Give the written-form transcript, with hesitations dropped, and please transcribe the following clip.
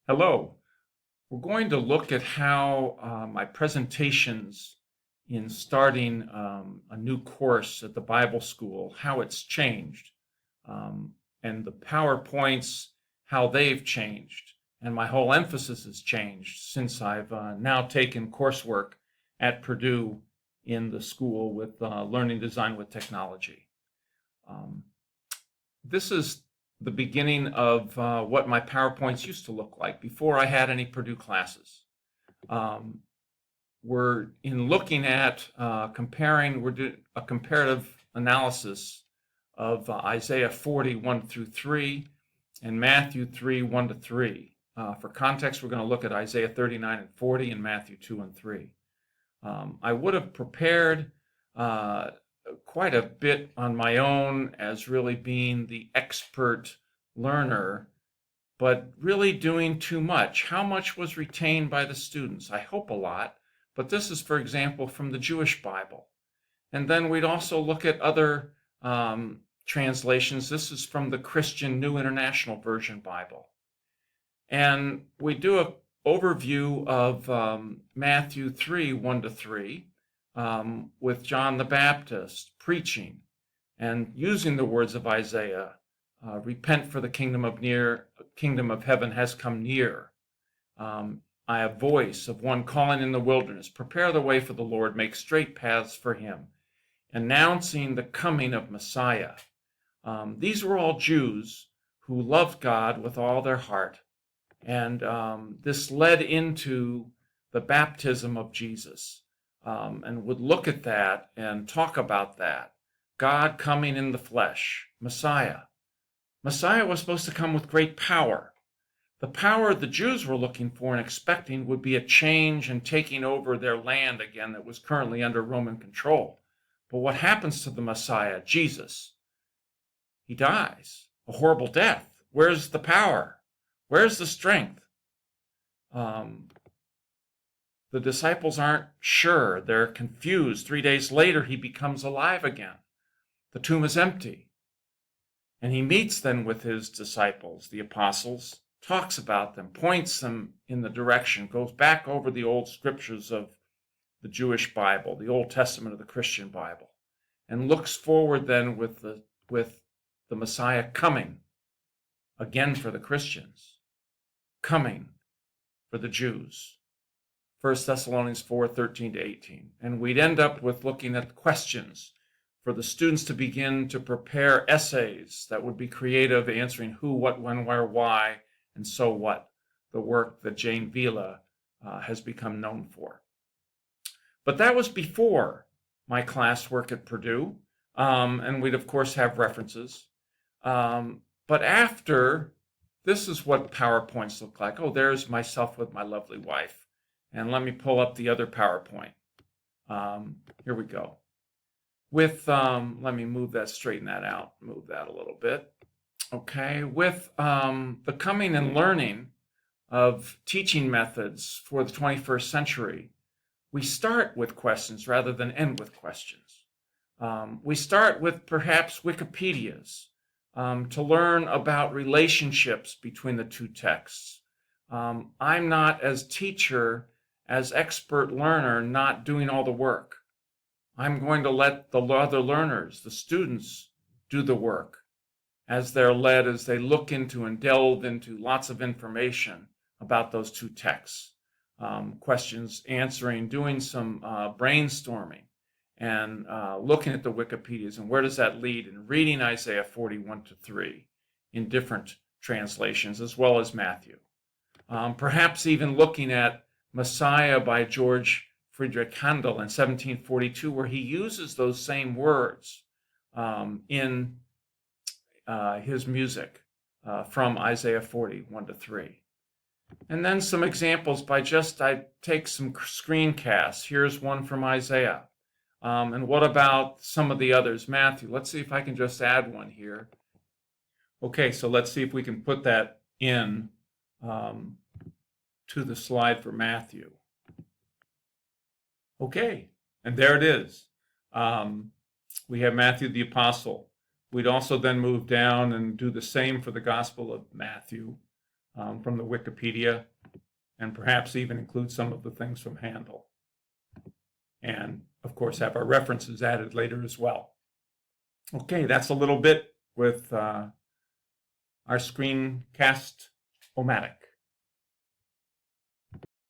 Hello. We're going to look at how my presentations in starting a new course at the Bible school, how it's changed, um, and the PowerPoints, how they've changed. And my whole emphasis has changed since I've now taken coursework at Purdue in the school with Learning Design with Technology. Um, this is the beginning of what my PowerPoints used to look like before I had any Purdue classes. Um, we're in looking at we're doing a comparative analysis of Isaiah 40, 1 through 3, and Matthew 3, 1 to 3. For context, we're going to look at Isaiah 39 and 40 and Matthew 2 and 3. I would have prepared quite a bit on my own as really being the expert learner, but really doing too much. How much was retained by the students? I hope a lot, but this is, for example, from the Jewish Bible. And then we'd also look at other translations. This is from the Christian New International Version Bible. And we do an overview of Matthew 3, 1 to 3, with John the Baptist preaching and using the words of Isaiah, repent for the kingdom of heaven has come near. I have voice of one calling in the wilderness, prepare the way for the Lord, make straight paths for him, announcing the coming of Messiah. These were all Jews who loved God with all their heart. And this led into the baptism of Jesus, and would look at that and talk about that. God coming in the flesh, Messiah. Messiah was supposed to come with great power. The power the Jews were looking for and expecting would be a change and taking over their land again that was currently under Roman control. But what happens to the Messiah, Jesus? He dies a horrible death. Where's the power? Where's the strength? The disciples aren't sure. They're confused. 3 days later, he becomes alive again. The tomb is empty. And he meets then with his disciples, the apostles, talks about them, points them in the direction, goes back over the old scriptures of the Jewish Bible, the Old Testament of the Christian Bible, and looks forward then with the Messiah coming again for the Christians, coming for the Jews. 1 Thessalonians 4, 13 to 18. And we'd end up with looking at questions for the students to begin to prepare essays that would be creative, answering who, what, when, where, why, and so what, the work that Jane Vila has become known for. But that was before my classwork at Purdue, and we'd, of course, have references. But after, this is what PowerPoints look like. Oh, there's myself with my lovely wife. And let me pull up the other PowerPoint. Here we go. With, let me move that, straighten that out, move that a little bit. Okay, with the coming and learning of teaching methods for the 21st century, we start with questions rather than end with questions. We start with perhaps Wikipedias to learn about relationships between the two texts. I'm not, as teacher, as expert learner, not doing all the work. I'm going to let the other learners, the students, do the work as they're led, as they look into and delve into lots of information about those two texts. Questions answering, doing some brainstorming, and looking at the Wikipedias and where does that lead, and reading Isaiah 41 to 3 in different translations, as well as Matthew. Perhaps even looking at Messiah by George Friedrich Handel in 1742, where he uses those same words in his music from Isaiah 40, 1 to 3. And then some examples I take some screencasts. Here's one from Isaiah. And what about some of the others? Matthew, let's see if I can just add one here. Okay, so let's see if we can put that in to the slide for Matthew. Okay, and there it is. We have Matthew the Apostle. We'd also then move down and do the same for the Gospel of Matthew. from the Wikipedia, and perhaps even include some of the things from Handel. And of course, have our references added later as well. Okay, that's a little bit with our Screencast-o-matic.